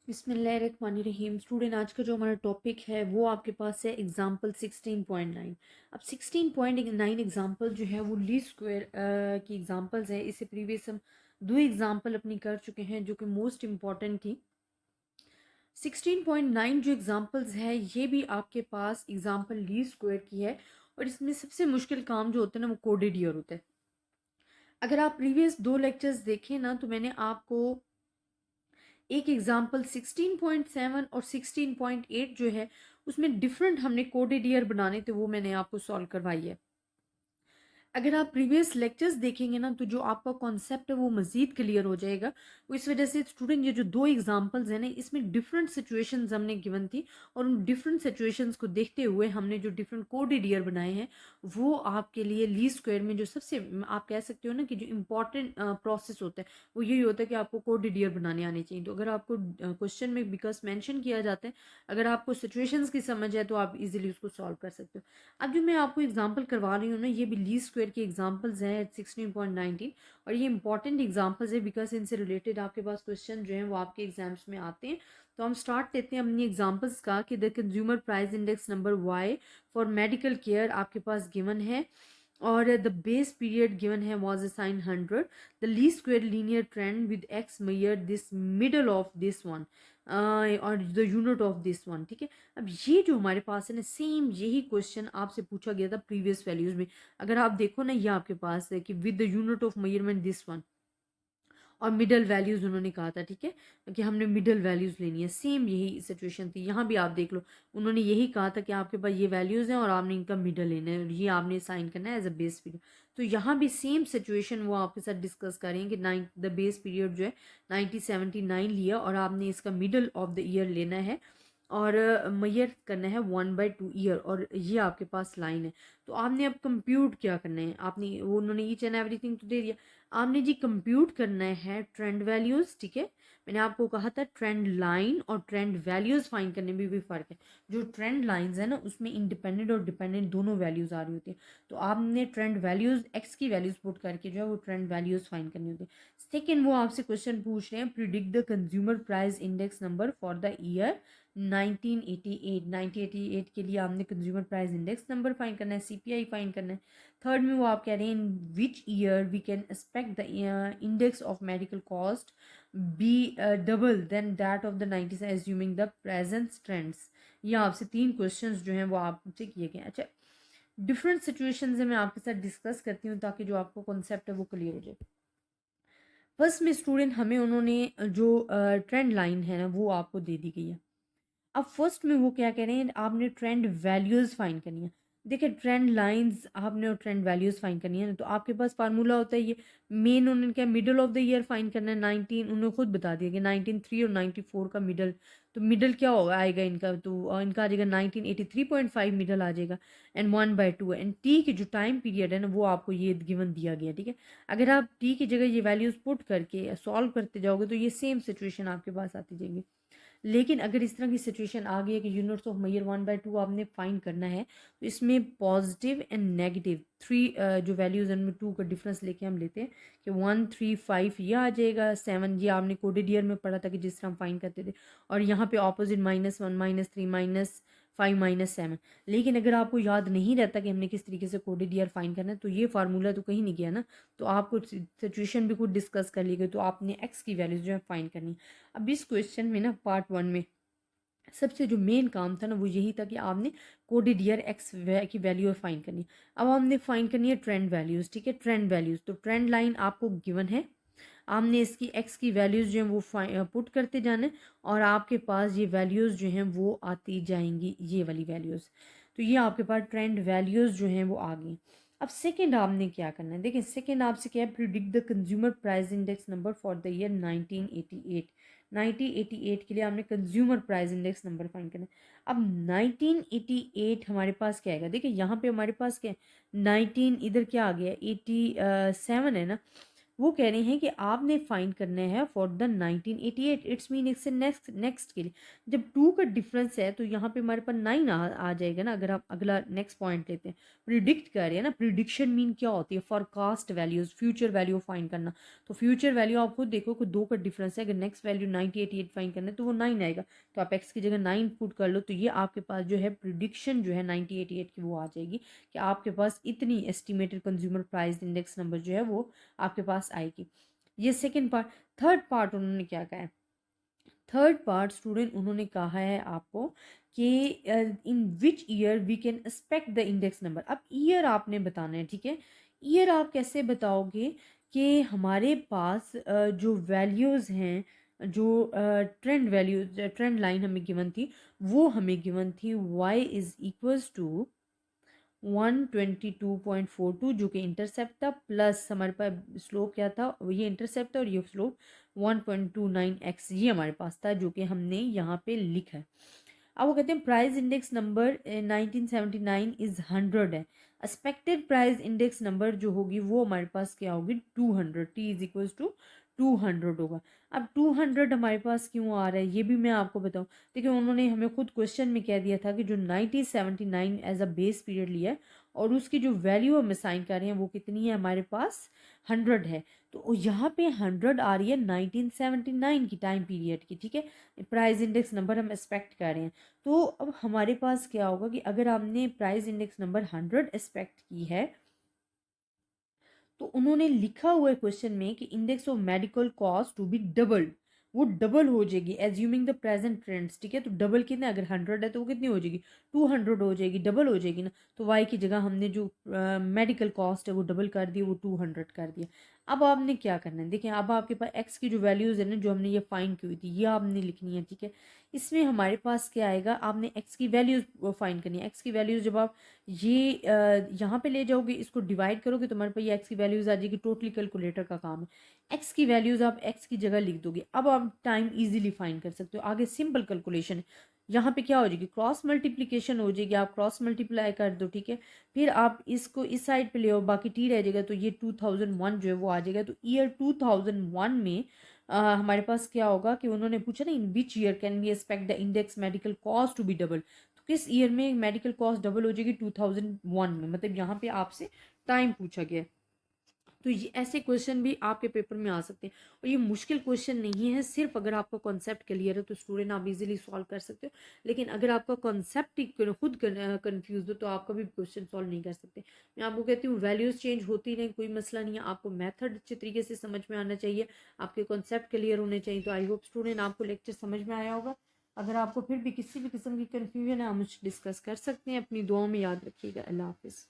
बिस्मिल्लाहिर्रहमानिर्रहीम। स्टूडेंट, आज का जो हमारा टॉपिक है वो आपके पास है एग्जाम्पल 16.9। अब 16.9 एग्जाम्पल जो है वो लीस्ट स्क्वायर की एग्जाम्पल्स है। इससे प्रीवियस हम दो एग्जाम्पल अपनी कर चुके हैं जो कि मोस्ट इम्पॉर्टेंट थी। 16.9 जो एग्जाम्पल्स है ये भी आपके पास एग्जाम्पल लीस्ट स्क्वायर की है, और इसमें सबसे मुश्किल काम जो होता है ना वो कोडेड ईयर होता है। अगर आप प्रीवियस दो लेक्चर्स देखें ना तो मैंने आपको एक एग्जाम्पल 16.7 और 16.8 जो है उसमें डिफरेंट हमने कोडेड ईयर बनाने थे, वो मैंने आपको सॉल्व करवाई है। अगर आप प्रीवियस लेक्चर्स देखेंगे ना तो जो आपका कॉन्सेप्ट है वो मज़ीद क्लियर हो जाएगा। तो इस वजह से स्टूडेंट, ये जो दो एग्जांपल्स हैं ना इसमें डिफरेंट सिचुएशंस हमने गिवन थी, और उन डिफरेंट सिचुएशंस को देखते हुए हमने जो डिफरेंट कोडेड ईयर बनाए हैं वो आपके लिए लीस्ट स्क्वायर में जो सबसे आप कह सकते हो ना कि जो इम्पॉर्टेंट प्रोसेस होता है वो यही होता है कि आपको कोडेड ईयर बनाने आने चाहिए। तो अगर आपको क्वेश्चन में बिकॉज मैंशन किया जाता है, अगर आपको सिचुएशंस की समझ है तो आप इजीली उसको सॉल्व कर सकते हो। अब जो मैं आपको एग्जांपल करवा रही हूँ ना ये भी लीस्ट स्क्वायर की एग्जांपल्स हैं 16.19, और ये इंपॉर्टेंट एग्जांपल्स है बिकॉज इनसे रिलेटेड आपके पास क्वेश्चन जो हैं वो आपके एग्जाम्स में आते हैं। तो हम स्टार्ट देते हैं अपनी एग्जांपल्स का कि the consumer price index number Y for medical care आपके पास गिवन है, और द बेस पीरियड गिवन है was assigned 100। The least square linear trend with X measure this middle of this one और the unit of this one. ठीक है, अब ये जो हमारे पास है ना सेम यही क्वेश्चन आपसे पूछा गया था प्रीवियस वैल्यूज में। अगर आप देखो ना ये आपके पास है कि with the unit of measurement this one, और मिडल वैल्यूज उन्होंने कहा था। ठीक है, कि हमने मिडल वैल्यूज लेनी है। सेम यही सिचुएशन थी, यहाँ भी आप देख लो उन्होंने यही कहा था कि आपके पास ये वैल्यूज हैं और आपने इनका मिडल लेना है और ये आपने साइन करना है एज अ बेस पीरियड। तो यहाँ भी सेम सिचुएशन वो आपके साथ डिस्कस करेंगे कि द बेस पीरियड जो है 1979 लिया और आपने इसका मिडल ऑफ द ईयर लेना है, और मैयर करना है 1/2 ईयर, और ये आपके पास लाइन है। तो आपने अब कंप्यूट क्या करना है, आपने वो उन्होंने ईच एंड एवरीथिंग तो दे दिया, आपने जी कंप्यूट करना है ट्रेंड वैल्यूज। ठीक है, मैंने आपको कहा था ट्रेंड लाइन और ट्रेंड वैल्यूज फाइंड करने में भी फर्क है। जो ट्रेंड लाइंस है ना उसमें इंडिपेंडेंट और डिपेंडेंट दोनों वैल्यूज आ रही होती है। तो आपने ट्रेंड वैल्यूज एक्स की वैल्यूज पुट करके जो है वो ट्रेंड वैल्यूज फाइंड करनी होती है। सेकेंड, वो आपसे क्वेश्चन पूछ रहे हैं predict the consumer price index number for the year 1988। 1988 के लिए आपने consumer price index number find करना है, सीपीआई फाइंड करना है। थर्ड में वो आप कह रहे हैं in which year we can expect the index of medical cost be double than that of the 90s assuming the present trends. ये आपसे तीन क्वेश्चंस जो हैं वो आपसे किए गए। अच्छा, डिफरेंट सिचुएशंस में मैं आपके साथ डिस्कस करती हूँ ताकि जो आपको कॉन्सेप्ट है वो क्लियर हो जाए। फर्स्ट में स्टूडेंट हमें उन्होंने जो ट्रेंड लाइन है ना वो आपको दे दी गई है। अब फर्स्ट में वो क्या कह रहे हैं, आपने ट्रेंड वैल्यूज फाइंड करनी है। देखिए ट्रेंड लाइंस आपने और ट्रेंड वैल्यूज फाइंड करनी है ना, तो आपके पास फार्मूला होता है ये मेन। उन्होंने क्या middle of the year find करना है 19, उन्होंने खुद बता दिया कि 1903 और 94 का मिडल। तो मिडल क्या होगा आएगा इनका, तो इनका आ जाएगा 1983.5 मिडल आ जाएगा, एंड 1/2 है। एंड टी की जो टाइम पीरियड है ना वो आपको ये गिवन दिया गया। ठीक है, अगर आप टी की जगह ये वैल्यूज पुट करके सॉल्व करते जाओगे तो ये सेम सिचुएशन आपके पास आती जाएगी। लेकिन अगर इस तरह की सिचुएशन आ गई है कि यूनिट्स ऑफ मेजर 1/2 आपने फाइंड करना है, तो इसमें पॉजिटिव एंड नेगेटिव थ्री जो वैल्यूज उनमें टू का डिफरेंस लेके हम लेते हैं कि 135 ये आ जाएगा, 7 ये आपने कोडेड ईयर में पढ़ा था कि जिस तरह हम फाइंड करते थे, और यहाँ पे ऑपोजिट -1 -3 -5 -7। लेकिन अगर आपको याद नहीं रहता कि हमने किस तरीके से कोडेड ईयर फाइंड करना है तो ये फार्मूला तो कहीं नहीं गया ना। तो आपको सिचुएशन भी खुद डिस्कस कर ली गई, तो आपने एक्स की वैल्यूज जो है फाइंड करनी है। अब इस क्वेश्चन में ना पार्ट 1 में सबसे जो मेन काम था ना वो यही था कि आपने कोडेड ईयर एक्स की वैल्यू फाइंड करनी है। अब हमने फाइंड करनी है ट्रेंड वैल्यूज। ठीक है, ट्रेंड वैल्यूज तो ट्रेंड लाइन आपको गिवन है, आपने इसकी एक्स की वैल्यूज जो हैं वो पुट करते जाना है, और आपके पास ये वैल्यूज जो हैं वो आती जाएंगी, ये वाली वैल्यूज। तो ये आपके पास ट्रेंड वैल्यूज जो हैं वो आ गई। अब सेकेंड आपने क्या करना है, देखिए सेकेंड आपसे क्या है predict the consumer price index number for the year 1988। 1988 के लिए आपने consumer price index number find करना है। अब 1988 हमारे पास क्या आएगा, देखिए यहाँ पे हमारे पास क्या है 19, इधर क्या आ गया 87 है ना, वो कह रहे हैं कि आपने फाइंड करना है फॉर द 1988। इट्स मीन इससे नेक्स्ट नेक्स्ट के लिए जब 2 का डिफरेंस है तो यहाँ पे हमारे पास 9 आ जाएगा ना। अगर आप अगला नेक्स्ट पॉइंट लेते हैं, प्रिडिक्ट कर रहे हैं ना। प्रिडिक्शन मीन क्या होती है? Forecast values, future value find करना। तो फ्यूचर वैल्यू आप खुद देखो कि 2 का डिफरेंस है। अगर नेक्स्ट वैल्यू 1988 फाइंड करना है तो वो 9 आएगा, तो आप एक्स की जगह 9 पुट कर लो, तो ये आपके पास जो है प्रिडिक्शन जो है 1988 की वो आ जाएगी कि आपके पास इतनी estimated consumer price index number जो है वो आपके पास आएगी। ये सेकेंड पार्ट। थर्ड पार्ट उन्होंने क्या कहा है? थर्ड पार्ट स्टूडेंट उन्होंने कहा है आपको कि in which year we can expect the index number. अब ईयर आपने बताना है, ठीक है। ईयर आप कैसे बताओगे कि हमारे पास जो वैल्यूज़ हैं, जो ट्रेंड वैल्यूज, ट्रेंड लाइन हमें गिवन थी, वो हमें गिवन थी y इज इक्वल्स टू 122.42 जो कि इंटरसेप्ट था, प्लस हमारे पास स्लोप क्या था? ये इंटरसेप्ट था और ये स्लोप 1.29x ये हमारे पास था, जो कि हमने यहाँ पे लिखा है। अब वो कहते हैं प्राइस इंडेक्स नंबर 1979 इज 100 है। एक्सपेक्टेड प्राइस इंडेक्स नंबर जो होगी वो हमारे पास क्या होगी? 200। टी इज इक्वल्स टू 200 होगा। अब 200 हमारे पास क्यों आ रहा है ये भी मैं आपको बताऊं। देखिए उन्होंने हमें खुद क्वेश्चन में कह दिया था कि जो 1979 एज अ बेस पीरियड लिया है और उसकी जो वैल्यू हम असाइन कर रहे हैं वो कितनी है? हमारे पास 100 है। तो यहाँ पे 100 आ रही है 1979 की टाइम पीरियड की, ठीक है। प्राइस इंडेक्स नंबर हम एक्सपेक्ट कर रहे हैं। तो अब हमारे पास क्या होगा कि अगर हमने प्राइस इंडेक्स नंबर 100 एक्सपेक्ट की है तो उन्होंने लिखा हुआ है क्वेश्चन में कि index of medical cost to be double. वो डबल हो जाएगी एज्यूमिंग द प्रेजेंट ट्रेंड्स, ठीक है। तो डबल कितना? अगर 100 है तो वो कितनी हो जाएगी? 200 हो जाएगी, डबल हो जाएगी ना। तो वाई की जगह हमने जो मेडिकल कॉस्ट है वो डबल कर दी, वो 200 कर दिया। अब आपने क्या करना है? देखिए अब आपके पास एक्स की जो वैल्यूज़ है ना, जो हमने ये फाइंड की हुई थी, ये आपने लिखनी है, ठीक है। इसमें हमारे पास क्या आएगा? आपने एक्स की वैल्यूज़ फाइंड करनी है। एक्स की वैल्यूज़ जब आप ये यहाँ पे ले जाओगे, इसको डिवाइड करोगे, तुम्हारे पास ये एक्स की वैल्यूज़ आ जाएगी। टोटली कैलकुलेटर का काम है। एक्स की वैल्यूज़ आप एक्स की जगह लिख दोगे। अब आप टाइम इजीली फाइंड कर सकते हो। आगे सिंपल कैलकुलेशन है। यहाँ पे क्या हो जाएगी? क्रॉस मल्टीप्लिकेशन हो जाएगी। आप क्रॉस मल्टीप्लाई कर दो, ठीक है। फिर आप इसको इस साइड पे ले आओ, बाकी टी रह जाएगा, तो ये 2001 जो है वो आ जाएगा। तो ईयर 2001 में हमारे पास क्या होगा कि उन्होंने पूछा ना, in which year can we expect the index medical cost to be double. तो किस ईयर में मेडिकल कॉस्ट डबल हो जाएगी? 2001 में। मतलब यहाँ पे आपसे टाइम पूछा गया है। तो ये ऐसे क्वेश्चन भी आपके पेपर में आ सकते हैं और ये मुश्किल क्वेश्चन नहीं है। सिर्फ अगर आपका कॉन्सेप्ट क्लियर है तो स्टूडेंट आप इजीली सॉल्व कर सकते हो। लेकिन अगर आपका कॉन्सेप्ट ही खुद कंफ्यूज हो तो आप कभी क्वेश्चन सॉल्व नहीं कर सकते। मैं आपको कहती हूँ वैल्यूज चेंज होती नहीं, कोई मसला नहीं है। आपको मेथड अच्छे तरीके से समझ में आना चाहिए, आपके कॉन्सेप्ट क्लियर होने चाहिए। तो आई होप स्टूडेंट आपको लेक्चर समझ में आया होगा। अगर आपको फिर भी किसी भी किस्म की कन्फ्यूजन है आप मुझसे डिस्कस कर सकते हैं। अपनी दुआओं में याद रखिएगा। अल्लाह हाफिज़।